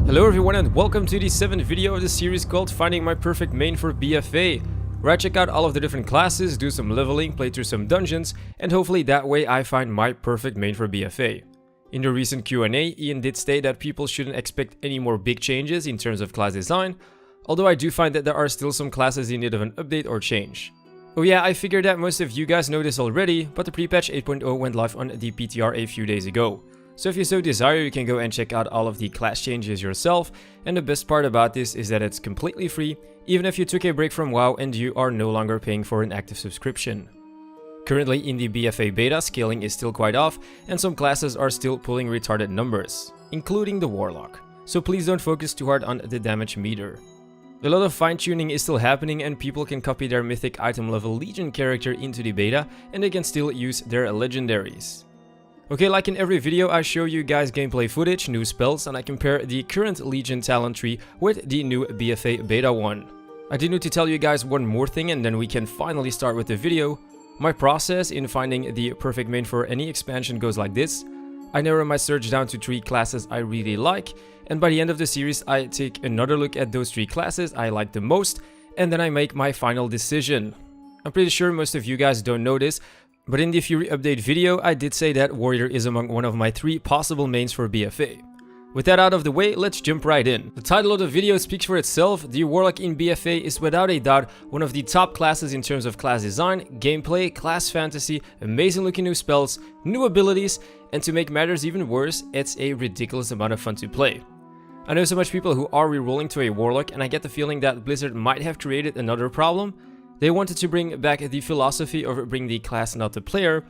Hello everyone and welcome to the 7th video of the series called Finding My Perfect Main for BFA, where I check out all of the different classes, do some leveling, play through some dungeons, and hopefully that way I find my perfect main for BFA. In the recent Q&A, Ian did state that people shouldn't expect any more big changes in terms of class design, although I do find that there are still some classes in need of an update or change. Oh yeah, I figured that most of you guys know this already, but the pre-patch 8.0 went live on the PTR a few days ago. So if you so desire, you can go and check out all of the class changes yourself, and the best part about this is that it's completely free, even if you took a break from WoW and you are no longer paying for an active subscription. Currently in the BFA Beta, scaling is still quite off, and some classes are still pulling retarded numbers, including the Warlock, so please don't focus too hard on the damage meter. A lot of fine-tuning is still happening and people can copy their mythic item level Legion character into the beta and they can still use their legendaries. Okay, like in every video, I show you guys gameplay footage, new spells, and I compare the current Legion talent tree with the new BFA Beta one. I did need to tell you guys one more thing and then we can finally start with the video. My process in finding the perfect main for any expansion goes like this. I narrow my search down to 3 classes I really like, and by the end of the series I take another look at those 3 classes I like the most, and then I make my final decision. I'm pretty sure most of you guys don't know this, but in the Fury update video, I did say that Warrior is among one of my 3 possible mains for BFA. With that out of the way, let's jump right in. The title of the video speaks for itself. The Warlock in BFA is without a doubt one of the top classes in terms of class design, gameplay, class fantasy, amazing looking new spells, new abilities, and to make matters even worse, it's a ridiculous amount of fun to play. I know so much people who are rerolling to a Warlock, and I get the feeling that Blizzard might have created another problem. They wanted to bring back the philosophy of bring the class not the player.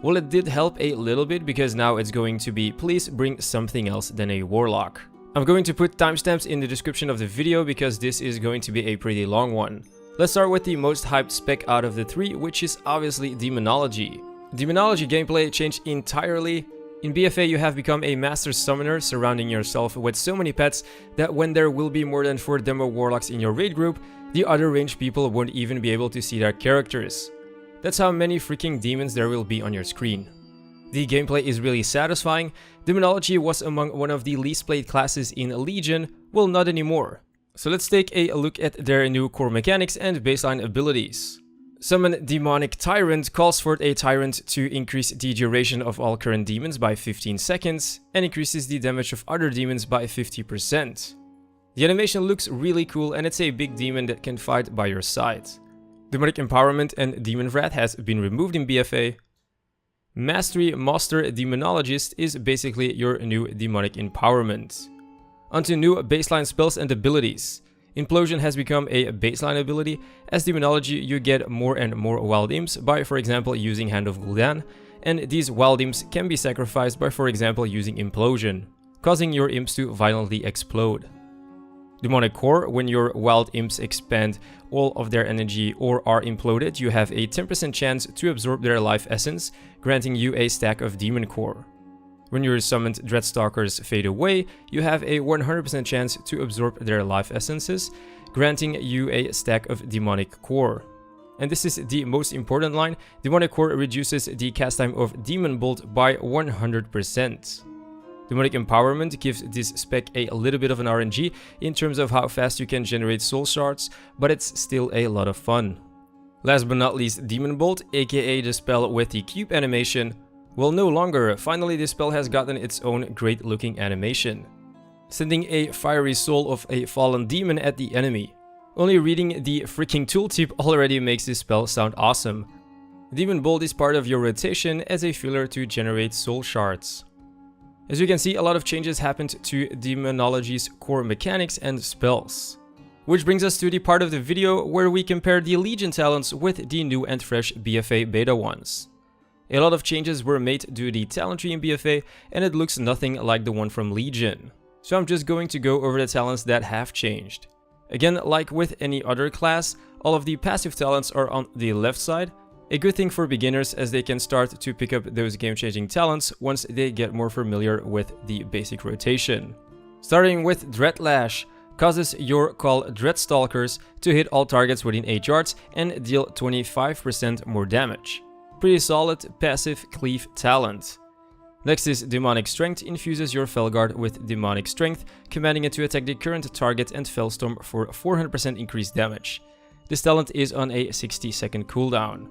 Well, it did help a little bit because now it's going to be please bring something else than a Warlock. I'm going to put timestamps in the description of the video because this is going to be a pretty long one. Let's start with the most hyped spec out of the 3, which is obviously Demonology. Demonology gameplay changed entirely. In BFA you have become a master summoner, surrounding yourself with so many pets that when there will be more than 4 demo warlocks in your raid group, the other ranged people won't even be able to see their characters. That's how many freaking demons there will be on your screen. The gameplay is really satisfying. Demonology was among one of the least played classes in Legion, well, not anymore. So let's take a look at their new core mechanics and baseline abilities. Summon Demonic Tyrant calls for a Tyrant to increase the duration of all current demons by 15 seconds and increases the damage of other demons by 50%. The animation looks really cool and it's a big demon that can fight by your side. Demonic Empowerment and Demon Wrath has been removed in BFA. Mastery Master Demonologist is basically your new Demonic Empowerment. Onto new baseline spells and abilities. Implosion has become a baseline ability. As Demonology, you get more and more Wild Imps by, for example, using Hand of Gul'dan, and these Wild Imps can be sacrificed by, for example, using Implosion, causing your Imps to violently explode. Demonic Core, when your Wild Imps expand all of their energy or are imploded, you have a 10% chance to absorb their life essence, granting you a stack of Demon Core. When your summoned Dreadstalkers fade away, you have a 100% chance to absorb their life essences, granting you a stack of Demonic Core. And this is the most important line, Demonic Core reduces the cast time of Demon Bolt by 100%. Demonic Empowerment gives this spec a little bit of an RNG in terms of how fast you can generate soul shards, but it's still a lot of fun. Last but not least, Demon Bolt, aka the spell with the cube animation. Well, no longer. Finally, this spell has gotten its own great looking animation, sending a fiery soul of a fallen demon at the enemy. Only reading the freaking tooltip already makes this spell sound awesome. Demon Bolt is part of your rotation as a filler to generate soul shards. As you can see, a lot of changes happened to Demonology's core mechanics and spells. Which brings us to the part of the video where we compare the Legion talents with the new and fresh BFA Beta ones. A lot of changes were made to the talent tree in BFA and it looks nothing like the one from Legion. So I'm just going to go over the talents that have changed. Again, like with any other class, all of the passive talents are on the left side. A good thing for beginners as they can start to pick up those game-changing talents once they get more familiar with the basic rotation. Starting with Dreadlash, causes your call Dreadstalkers to hit all targets within 8 yards and deal 25% more damage. Pretty solid passive cleave talent. Next is Demonic Strength, infuses your Felguard with Demonic Strength, commanding it to attack the current target and Fellstorm for 400% increased damage. This talent is on a 60-second cooldown.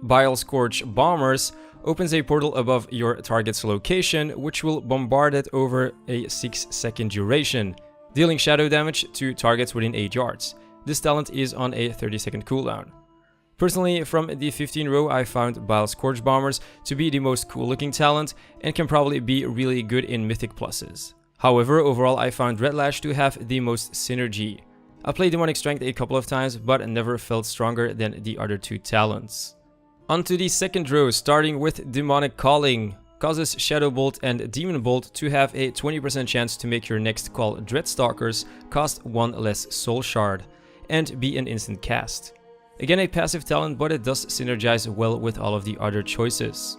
Bile Scorch Bombers opens a portal above your target's location, which will bombard it over a 6-second duration, dealing shadow damage to targets within 8 yards. This talent is on a 30-second cooldown. Personally, from the 15 row, I found Bile Scorch Bombers to be the most cool looking talent and can probably be really good in Mythic pluses. However, overall I found Red Lash to have the most synergy. I played Demonic Strength a couple of times, but never felt stronger than the other two talents. Onto the second row, starting with Demonic Calling. Causes Shadow Bolt and Demon Bolt to have a 20% chance to make your next call Dreadstalkers cost 1 less Soul Shard and be an instant cast. Again, a passive talent, but it does synergize well with all of the other choices.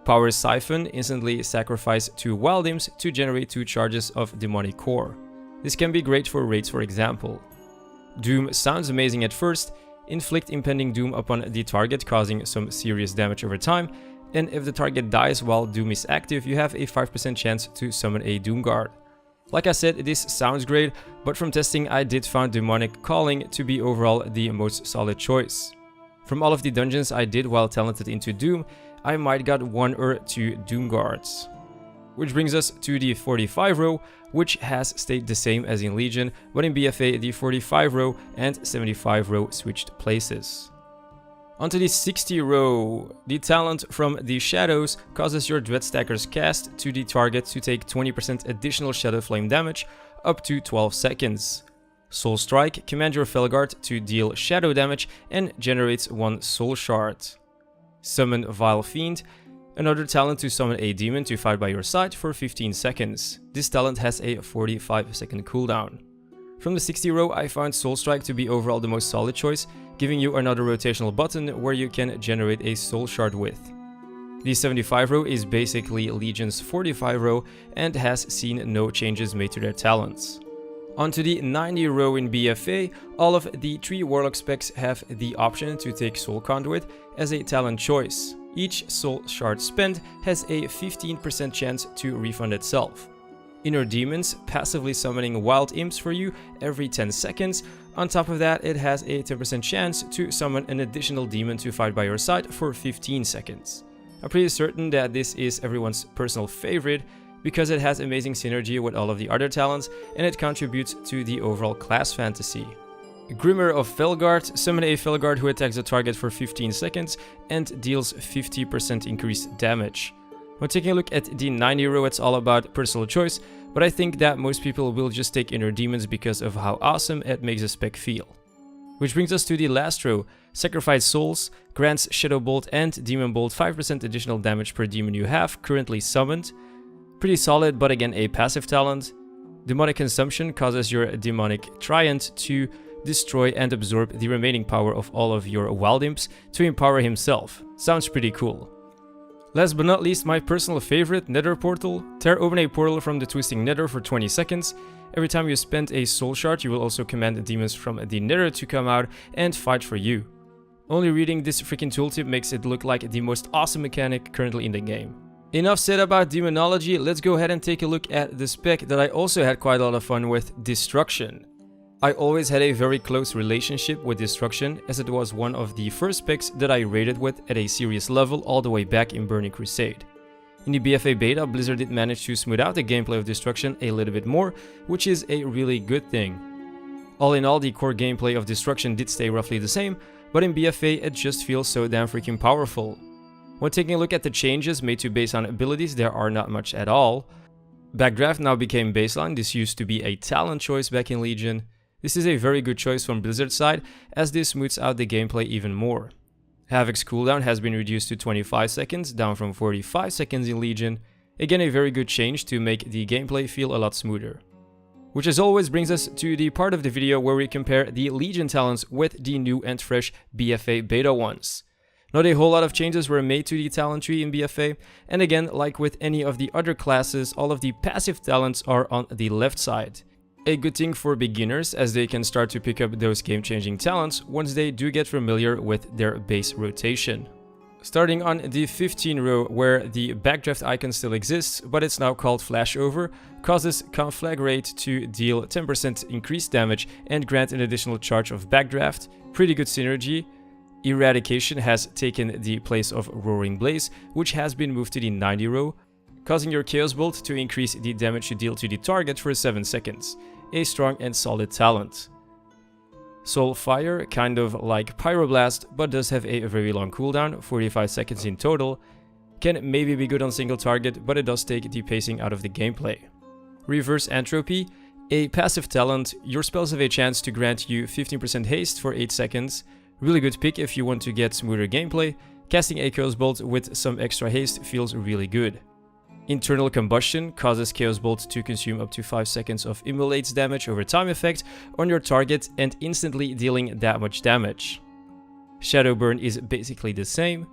Power Siphon, instantly sacrifice 2 Wild Imps to generate 2 charges of Demonic Core. This can be great for raids, for example. Doom sounds amazing at first, inflict impending doom upon the target, causing some serious damage over time, and if the target dies while Doom is active, you have a 5% chance to summon a Doom Guard. Like I said, this sounds great, but from testing I did find Demonic Calling to be overall the most solid choice. From all of the dungeons I did while talented into Doom, I might got 1 or 2 Doom Guards. Which brings us to the 45 row, which has stayed the same as in Legion, but in BFA the 45 row and 75 row switched places. Onto the 60 row, the talent from the Shadows causes your Dreadstacker's cast to the target to take 20% additional Shadow Flame damage up to 12 seconds. Soul Strike, command your Felguard to deal shadow damage and generates 1 Soul Shard. Summon Vile Fiend, another talent to summon a demon to fight by your side for 15 seconds. This talent has a 45-second cooldown. From the 60 row, I found Soul Strike to be overall the most solid choice, giving you another rotational button where you can generate a Soul Shard with. The 75 row is basically Legion's 45 row and has seen no changes made to their talents. Onto the 90 row in BFA, all of the 3 Warlock specs have the option to take Soul Conduit as a talent choice. Each Soul Shard spent has a 15% chance to refund itself. Inner Demons, passively summoning Wild Imps for you every 10 seconds. On top of that, it has a 10% chance to summon an additional demon to fight by your side for 15 seconds. I'm pretty certain that this is everyone's personal favorite because it has amazing synergy with all of the other talents and it contributes to the overall class fantasy. Grimmer of Felguard, summon a Felguard who attacks the target for 15 seconds and deals 50% increased damage. When taking a look at the 90 row, it's all about personal choice, but I think that most people will just take Inner Demons because of how awesome it makes a spec feel. Which brings us to the last row. Sacrifice Souls grants Shadow Bolt and Demon Bolt 5% additional damage per demon you have currently summoned. Pretty solid, but again a passive talent. Demonic Consumption causes your Demonic Triant to destroy and absorb the remaining power of all of your Wild Imps to empower himself. Sounds pretty cool. Last but not least, my personal favorite, Nether Portal. Tear open a portal from the Twisting Nether for 20 seconds. Every time you spend a Soul Shard, you will also command the demons from the Nether to come out and fight for you. Only reading this freaking tooltip makes it look like the most awesome mechanic currently in the game. Enough said about demonology, let's go ahead and take a look at the spec that I also had quite a lot of fun with, Destruction. I always had a very close relationship with Destruction, as it was one of the first specs that I raided with at a serious level all the way back in Burning Crusade. In the BFA Beta, Blizzard did manage to smooth out the gameplay of Destruction a little bit more, which is a really good thing. All in all, the core gameplay of Destruction did stay roughly the same, but in BFA it just feels so damn freaking powerful. When taking a look at the changes made to baseline abilities, there are not much at all. Backdraft now became baseline. This used to be a talent choice back in Legion. This is a very good choice from Blizzard's side, as this smooths out the gameplay even more. Havoc's cooldown has been reduced to 25 seconds, down from 45 seconds in Legion. Again, a very good change to make the gameplay feel a lot smoother. Which as always brings us to the part of the video where we compare the Legion talents with the new and fresh BFA Beta ones. Not a whole lot of changes were made to the talent tree in BFA, and again, like with any of the other classes, all of the passive talents are on the left side. A good thing for beginners, as they can start to pick up those game-changing talents once they do get familiar with their base rotation. Starting on the 15 row, where the backdraft icon still exists, but it's now called Flashover, causes Conflagrate to deal 10% increased damage and grant an additional charge of backdraft. Pretty good synergy. Eradication has taken the place of Roaring Blaze, which has been moved to the 90 row, causing your Chaos Bolt to increase the damage you deal to the target for 7 seconds. A strong and solid talent. Soul Fire, kind of like Pyroblast, but does have a very long cooldown, 45 seconds in total. Can maybe be good on single target, but it does take the pacing out of the gameplay. Reverse Entropy, a passive talent. Your spells have a chance to grant you 15% haste for 8 seconds. Really good pick if you want to get smoother gameplay. Casting a Chaos Bolt with some extra haste feels really good. Internal Combustion causes Chaos Bolt to consume up to 5 seconds of Immolate's damage over time effect on your target and instantly dealing that much damage. Shadow Burn is basically the same.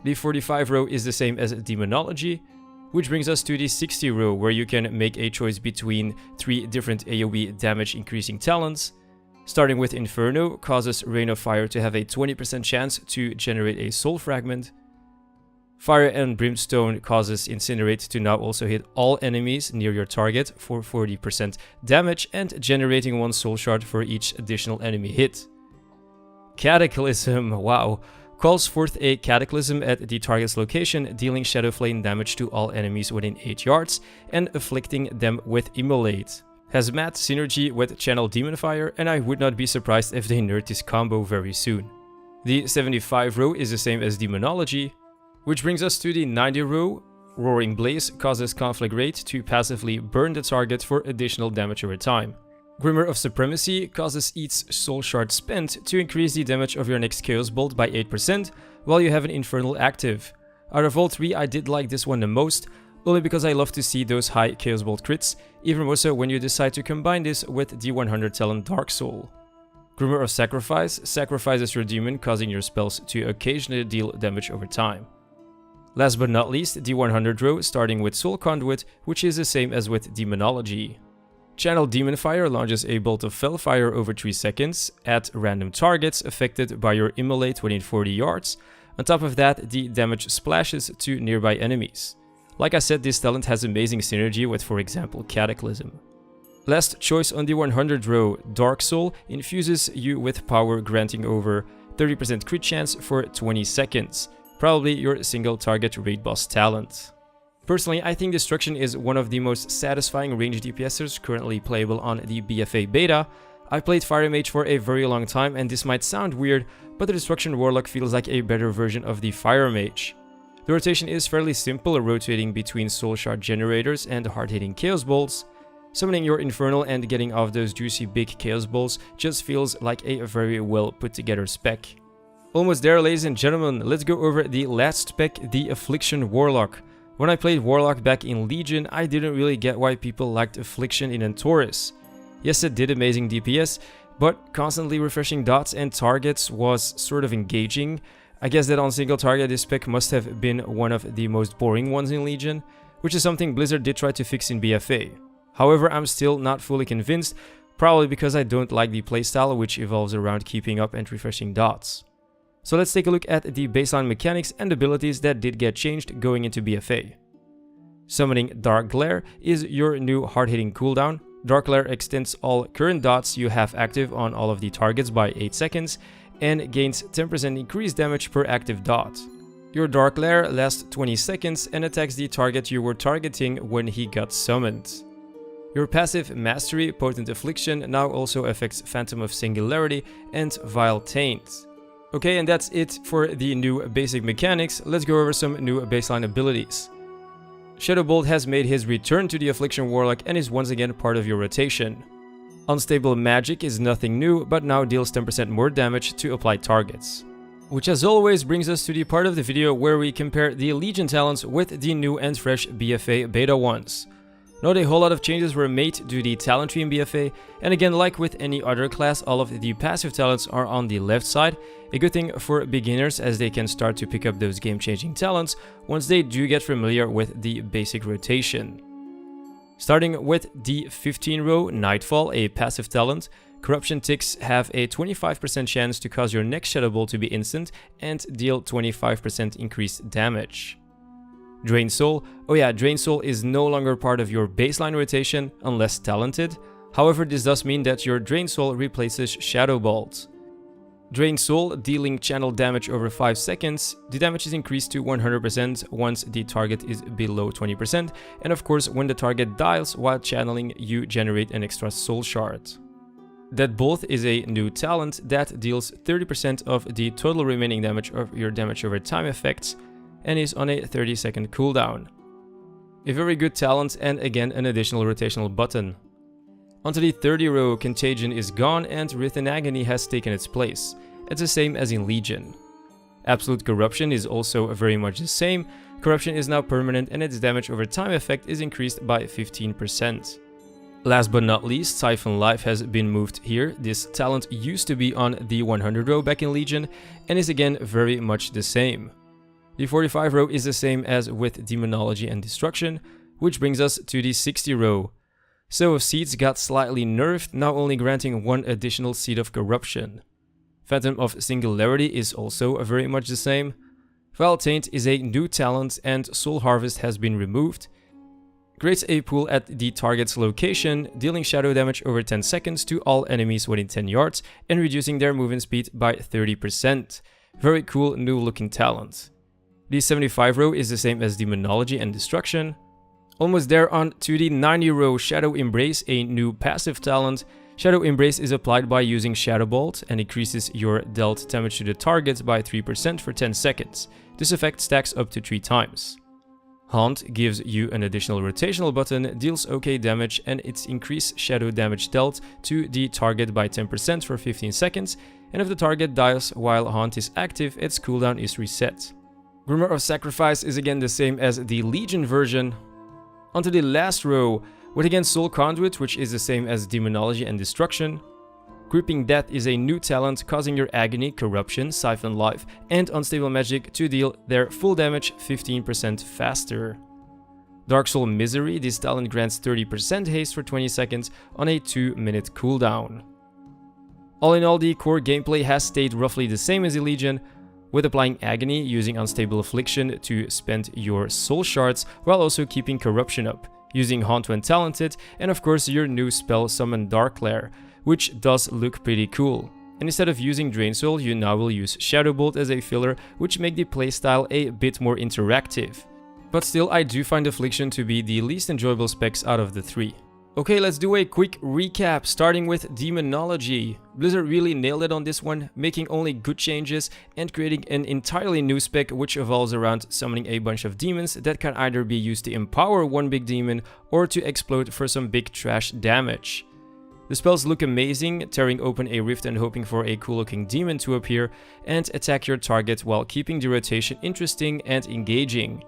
The 45 row is the same as Demonology, which brings us to the 60 row, where you can make a choice between 3 different AoE damage increasing talents. Starting with Inferno, causes Rain of Fire to have a 20% chance to generate a Soul Fragment. Fire and Brimstone causes Incinerate to now also hit all enemies near your target for 40% damage and generating 1 Soul Shard for each additional enemy hit. Cataclysm, wow, calls forth a Cataclysm at the target's location, dealing Shadow Flame damage to all enemies within 8 yards and afflicting them with Immolate. Has mad synergy with Channel Demon Fire, and I would not be surprised if they nerd this combo very soon. The 75 row is the same as Demonology, which brings us to the 90 row. Roaring Blaze causes Conflagrate to passively burn the target for additional damage over time. Grimmer of Supremacy causes each Soul Shard spent to increase the damage of your next Chaos Bolt by 8% while you have an Infernal active. Out of all 3, I did like this one the most, only because I love to see those high Chaos Bolt crits, even more so when you decide to combine this with the 100 talent Dark Soul. Grimmer of Sacrifice sacrifices your demon, causing your spells to occasionally deal damage over time. Last but not least, the 100 row, starting with Soul Conduit, which is the same as with Demonology. Channel Demon Fire launches a bolt of Fell Fire over 3 seconds at random targets affected by your Immolate within 40 yards. On top of that, the damage splashes to nearby enemies. Like I said, this talent has amazing synergy with, for example, Cataclysm. Last choice on the 100 row, Dark Soul infuses you with power, granting over 30% crit chance for 20 seconds. Probably your single target raid boss talent. Personally, I think Destruction is one of the most satisfying ranged DPSers currently playable on the BFA Beta. I played Fire Mage for a very long time, and this might sound weird, but the Destruction Warlock feels like a better version of the Fire Mage. The rotation is fairly simple, rotating between Soul Shard generators and hard-hitting Chaos Bolts. Summoning your Infernal and getting off those juicy big Chaos Bolts just feels like a very well put together spec. Almost there, ladies and gentlemen, let's go over the last spec, the Affliction Warlock. When I played Warlock back in Legion, I didn't really get why people liked Affliction in Antorus. Yes, it did amazing DPS, but constantly refreshing dots and targets was sort of engaging. I guess that on single target this spec must have been one of the most boring ones in Legion, which is something Blizzard did try to fix in BFA. However, I'm still not fully convinced, probably because I don't like the playstyle which evolves around keeping up and refreshing dots. So let's take a look at the baseline mechanics and abilities that did get changed going into BFA. Summoning Dark Glare is your new hard-hitting cooldown. Dark Glare extends all current dots you have active on all of the targets by 8 seconds, and gains 10% increased damage per active dot. Your Dark Glare lasts 20 seconds and attacks the target you were targeting when he got summoned. Your passive Mastery Potent Affliction now also affects Phantom of Singularity and Vile Taint. Okay, and that's it for the new basic mechanics. Let's go over some new baseline abilities. Shadow Bolt has made his return to the Affliction Warlock and is once again part of your rotation. Unstable Magic is nothing new, but now deals 10% more damage to applied targets. Which as always brings us to the part of the video where we compare the Legion talents with the new and fresh BFA Beta ones. Not a whole lot of changes were made to the talent tree in BFA, and again, like with any other class, all of the passive talents are on the left side. A good thing for beginners, as they can start to pick up those game-changing talents once they do get familiar with the basic rotation. Starting with the 15 row, Nightfall, a passive talent, corruption ticks have a 25% chance to cause your next Shadow Bolt to be instant and deal 25% increased damage. Drain Soul. Oh yeah, Drain Soul is no longer part of your baseline rotation unless talented. However, this does mean that your Drain Soul replaces Shadow Bolt. Drain Soul, dealing channel damage over 5 seconds. The damage is increased to 100% once the target is below 20%, and of course when the target dials while channeling, you generate an extra soul shard. Deadbolt is a new talent that deals 30% of the total remaining damage of your damage over time effects and is on a 30-second cooldown. A very good talent and again an additional rotational button. Onto the 30 row, Contagion is gone and Written Agony has taken its place. It's the same as in Legion. Absolute Corruption is also very much the same. Corruption is now permanent and its damage over time effect is increased by 15%. Last but not least, Siphon Life has been moved here. This talent used to be on the 100 row back in Legion and is again very much the same. The 45 row is the same as with Demonology and Destruction, which brings us to the 60 row. Sow of Seeds got slightly nerfed, now only granting 1 additional Seed of Corruption. Phantom of Singularity is also very much the same. Vile Taint is a new talent and Soul Harvest has been removed. Creates a pool at the target's location, dealing shadow damage over 10 seconds to all enemies within 10 yards and reducing their movement speed by 30%. Very cool new looking talent. The 75 row is the same as Demonology and Destruction. Almost there on to the 90 row, Shadow Embrace, a new passive talent. Shadow Embrace is applied by using Shadow Bolt and increases your dealt damage to the target by 3% for 10 seconds. This effect stacks up to 3 times. Haunt gives you an additional rotational button, deals OK damage, and its increased shadow damage dealt to the target by 10% for 15 seconds, and if the target dies while Haunt is active, its cooldown is reset. Grimoire of Sacrifice is again the same as the Legion version. Onto the last row, with again Soul Conduit, which is the same as Demonology and Destruction. Creeping Death is a new talent, causing your Agony, Corruption, Siphon Life, and Unstable Magic to deal their full damage 15% faster. Dark Soul Misery, this talent grants 30% haste for 20 seconds on a 2-minute cooldown. All in all, the core gameplay has stayed roughly the same as the Legion, with applying Agony, using Unstable Affliction to spend your soul shards, while also keeping Corruption up, using Haunt when talented, and of course your new spell Summon Darkglare, which does look pretty cool. And instead of using Drain Soul, you now will use Shadow Bolt as a filler, which make the playstyle a bit more interactive. But still, I do find Affliction to be the least enjoyable specs out of the 3. Okay, let's do a quick recap, starting with Demonology. Blizzard really nailed it on this one, making only good changes and creating an entirely new spec which evolves around summoning a bunch of demons that can either be used to empower one big demon or to explode for some big trash damage. The spells look amazing, tearing open a rift and hoping for a cool looking demon to appear and attack your target while keeping the rotation interesting and engaging.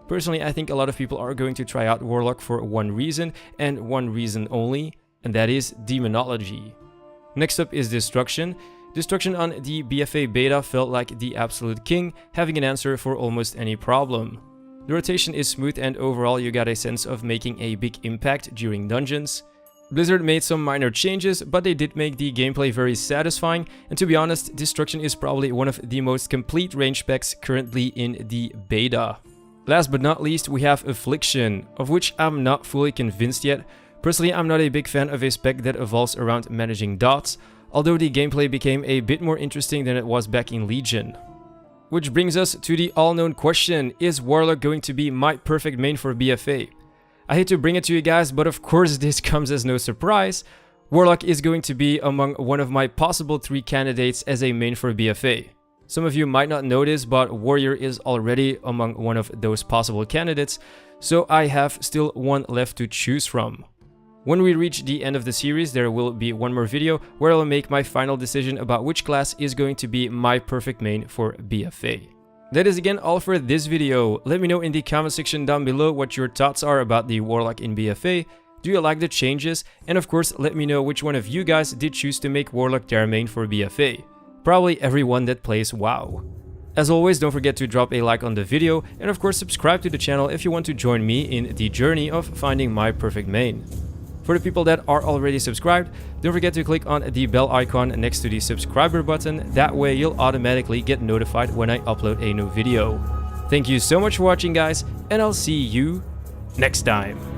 Personally, I think a lot of people are going to try out Warlock for one reason and one reason only, and that is Demonology. Next up is Destruction. Destruction on the BFA Beta felt like the absolute king, having an answer for almost any problem. The rotation is smooth and overall you got a sense of making a big impact during dungeons. Blizzard made some minor changes, but they did make the gameplay very satisfying, and to be honest, Destruction is probably one of the most complete range specs currently in the beta. Last but not least, we have Affliction, of which I'm not fully convinced yet. Personally, I'm not a big fan of a spec that evolves around managing dots, although the gameplay became a bit more interesting than it was back in Legion. Which brings us to the all-known question, is Warlock going to be my perfect main for BFA? I hate to bring it to you guys, but of course this comes as no surprise. Warlock is going to be among one of my possible 3 candidates as a main for BFA. Some of you might not know this, but Warrior is already among one of those possible candidates, so I have still one left to choose from. When we reach the end of the series, there will be one more video where I'll make my final decision about which class is going to be my perfect main for BFA. That is again all for this video. Let me know in the comment section down below what your thoughts are about the Warlock in BFA. Do you like the changes? And of course, let me know which one of you guys did choose to make Warlock their main for BFA. Probably everyone that plays WoW. As always, don't forget to drop a like on the video, and of course subscribe to the channel if you want to join me in the journey of finding my perfect main. For the people that are already subscribed, don't forget to click on the bell icon next to the subscriber button. That way you'll automatically get notified when I upload a new video. Thank you so much for watching, guys, and I'll see you next time.